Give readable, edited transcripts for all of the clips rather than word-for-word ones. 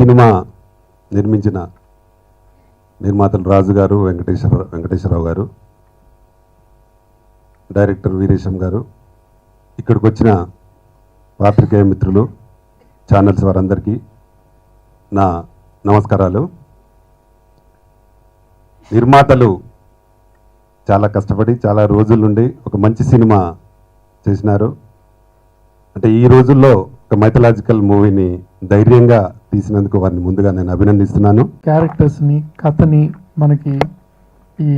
Cinema నిర్మించిన నిర్మాతలు రాజు గారు, వెంకటేశ్వరరావు గారు, డైరెక్టర్ వీరేశం గారు, ఇక్కడికి వచ్చిన పాత్రికేయ మిత్రులు, ఛానల్స్ వారందరికీ నా నమస్కారాలు. నిర్మాతలు చాలా కష్టపడి చాలా రోజుల నుండి ఒక మంచి సినిమా చేసినారు. అంటే ఈ రోజుల్లో ఒక మైథలాజికల్ మూవీని ధైర్యంగా తీసినందుకు వారిని ముందుగా నేను అభినందిస్తున్నాను. క్యారెక్టర్స్ని, కథని మనకి ఈ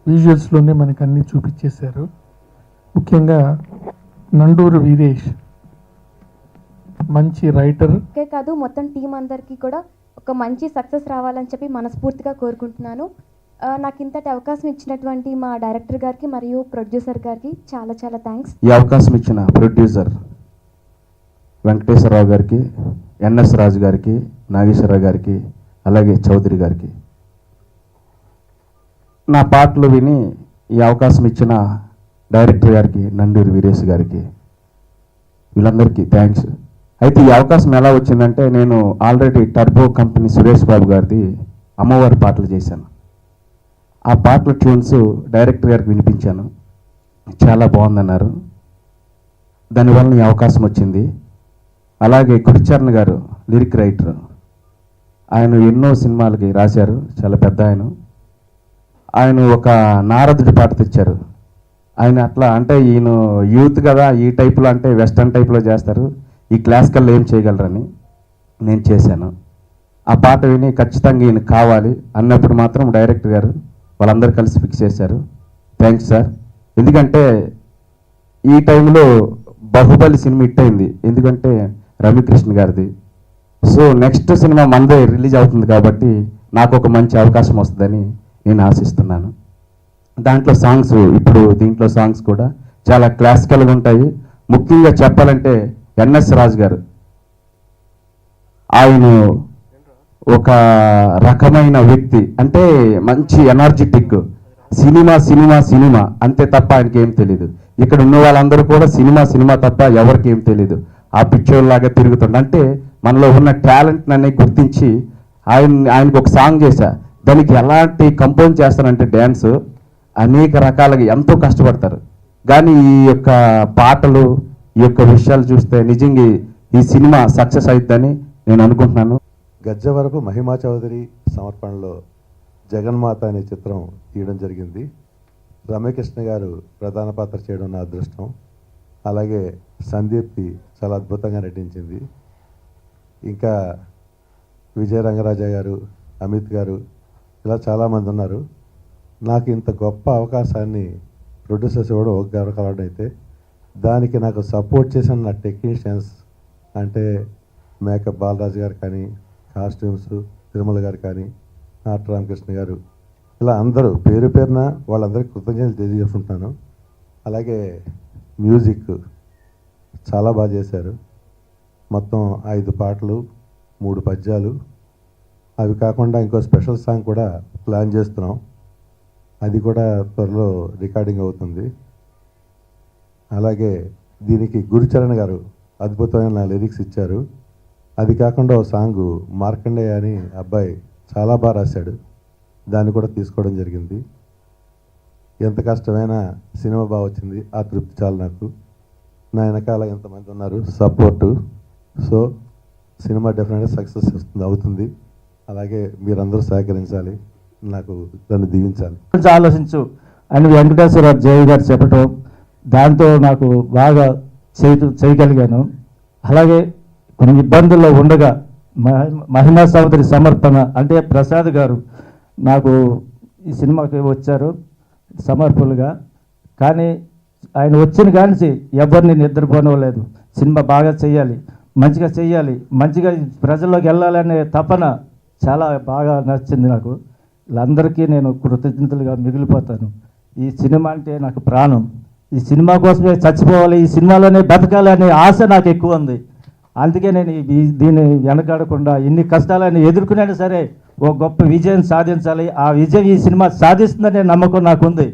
విజువల్స్లోనే మనకి అన్నీ చూపించేశారు. ముఖ్యంగా నండూరు వీరేష్ మంచి రైటర్. ఓకే కాదు, మొత్తం టీం అందరికీ కూడా ఒక మంచి సక్సెస్ రావాలని చెప్పి మనస్ఫూర్తిగా కోరుకుంటున్నాను. నాకు ఇంతటి అవకాశం ఇచ్చినటువంటి మా డైరెక్టర్ గారికి మరియు ప్రొడ్యూసర్ గారికి చాలా చాలా థ్యాంక్స్. ఈ అవకాశం ఇచ్చిన ప్రొడ్యూసర్ వెంకటేశ్వరరావు గారికి, ఎన్ఎస్ రాజు గారికి, నాగేశ్వరరావు గారికి, అలాగే చౌదరి గారికి, నా పాటలు విని ఈ అవకాశం ఇచ్చిన డైరెక్టర్ గారికి, నండూరి వీరేష్ గారికి, వీళ్ళందరికీ థ్యాంక్స్. అయితే ఈ అవకాశం ఎలా వచ్చిందంటే, నేను already turbo company Suresh Babu గారిది అమ్మవారి పాటలు చేశాను. ఆ పాటల ట్యూన్స్ డైరెక్టర్ గారికి వినిపించాను, చాలా బాగుందన్నారు. దానివల్ల ఈ అవకాశం వచ్చింది. అలాగే గురుచరణ్ గారు లిరిక్ రైటర్, ఆయన ఎన్నో సినిమాలకి రాశారు, చాలా పెద్ద ఆయన ఒక నారదుడి పాట తెచ్చారు. ఆయన అట్లా అంటే ఈయన యూత్ కదా, ఈ టైప్లో అంటే వెస్టర్న్ టైప్లో చేస్తారు, ఈ క్లాసికల్లో ఏం చేయగలరని నేను చేశాను. ఆ పాట విని ఖచ్చితంగా ఈయన కావాలి అన్నప్పుడు మాత్రం డైరెక్టర్ గారు వాళ్ళందరూ కలిసి ఫిక్స్ చేశారు. Thanks sir. ఎందుకంటే ఈ టైంలో బాహుబలి సినిమా హిట్ అయింది, ఎందుకంటే రవికృష్ణ గారిది. సో నెక్స్ట్ సినిమా మందే రిలీజ్ అవుతుంది కాబట్టి నాకు ఒక మంచి అవకాశం వస్తుందని నేను ఆశిస్తున్నాను. దాంట్లో సాంగ్స్, ఇప్పుడు దీంట్లో సాంగ్స్ కూడా చాలా క్లాసికల్గా ఉంటాయి. ముఖ్యంగా చెప్పాలంటే ఎన్ఎస్ రాజు గారు, ఆయన ఒక రకమైన వ్యక్తి, అంటే మంచి ఎనర్జెటిక్, సినిమా సినిమా సినిమా అంతే తప్ప ఆయనకి ఏం తెలియదు. ఇక్కడ ఉన్న వాళ్ళందరూ కూడా సినిమా సినిమా తప్ప ఎవరికి ఏం తెలియదు. ఆ పిక్చర్లాగా తిరుగుతుండ, అంటే మనలో ఉన్న టాలెంట్ అనే గుర్తించి ఆయనకు ఒక సాంగ్ చేశా. దానికి ఎలాంటి కంపోజ్ చేస్తానంటే డ్యాన్స్ అనేక రకాలుగా ఎంతో కష్టపడతారు. కానీ ఈ యొక్క పాటలు, ఈ యొక్క విషయాలు చూస్తే నిజంగా ఈ సినిమా సక్సెస్ అవుతుందని నేను అనుకుంటున్నాను. గజ్జవరపు మహిమా చౌదరి సమర్పణలో జగన్మాత అనే చిత్రం తీయడం జరిగింది. రమ్యకృష్ణ గారు ప్రధాన పాత్ర చేయడం నా అదృష్టం. అలాగే సందీప్తి చాలా అద్భుతంగా నటించింది. ఇంకా విజయ రంగరాజ గారు, అమిత్ గారు, ఇలా చాలామంది ఉన్నారు. నాకు ఇంత గొప్ప అవకాశాన్ని ప్రొడ్యూసర్స్ ఇవ్వడం ఒక గర్వకారణం అయితే, దానికి నాకు సపోర్ట్ చేసిన నా టెక్నీషియన్స్, అంటే మేకప్ బాలరాజు గారు కానీ, కాస్ట్యూమ్స్ తిరుమల గారు కానీ, నాట రామకృష్ణ గారు, ఇలా అందరూ పేరు పేరున వాళ్ళందరికీ కృతజ్ఞతలు తెలియజేసుకుంటున్నాను. అలాగే మ్యూజిక్ చాలా బాగా చేశారు. మొత్తం 5 పాటలు, 3 పద్యాలు, అవి కాకుండా ఇంకో స్పెషల్ సాంగ్ కూడా ప్లాన్ చేస్తున్నాం. అది కూడా త్వరలో రికార్డింగ్ అవుతుంది. అలాగే దీనికి గురుచరణ్ గారు అద్భుతమైన లిరిక్స్ ఇచ్చారు. అది కాకుండా ఓ సాంగు మార్కండేయ అని అబ్బాయి చాలా బాగా రాశాడు, దాన్ని కూడా తీసుకోవడం జరిగింది. ఎంత కష్టమైన సినిమా బాగా వచ్చింది, ఆ తృప్తి చాలు నాకు. నా వెనకాల ఎంతమంది ఉన్నారు సపోర్టు. సో సినిమా డెఫినెట్గా సక్సెస్ అవుతుంది. అలాగే మీరందరూ సహకరించాలి, నాకు దాన్ని దీవించాలి. ఆలోచించు అని వెంకటేశ్వర జయ గారు చెప్పటం, దాంతో నాకు బాగా చేయగలిగాను. అలాగే కొన్ని ఇబ్బందుల్లో ఉండగా మహిమా సోదరి సమర్పణ అంటే ప్రసాద్ గారు నాకు ఈ సినిమాకి వచ్చారు సమర్పులుగా. కానీ ఆయన వచ్చిన కానీ ఎవరిని నిద్రపోనవలేదు. సినిమా బాగా చేయాలి, మంచిగా చేయాలి, మంచిగా ప్రజల్లోకి వెళ్ళాలనే తపన చాలా బాగా నచ్చింది నాకు. వీళ్ళందరికీ నేను కృతజ్ఞతలుగా మిగిలిపోతాను. ఈ సినిమా అంటే నాకు ప్రాణం. ఈ సినిమా కోసమే చచ్చిపోవాలి, ఈ సినిమాలోనే బతకాలి అనే ఆశ నాకు ఎక్కువ ఉంది. అందుకే నేను దీన్ని వెనకాడకుండా ఎన్ని కష్టాలను ఎదుర్కొనైనా సరే ఓ గొప్ప విజయం సాధించాలి. ఆ విజయం ఈ సినిమా సాధిస్తుందనే నమ్మకం నాకుంది.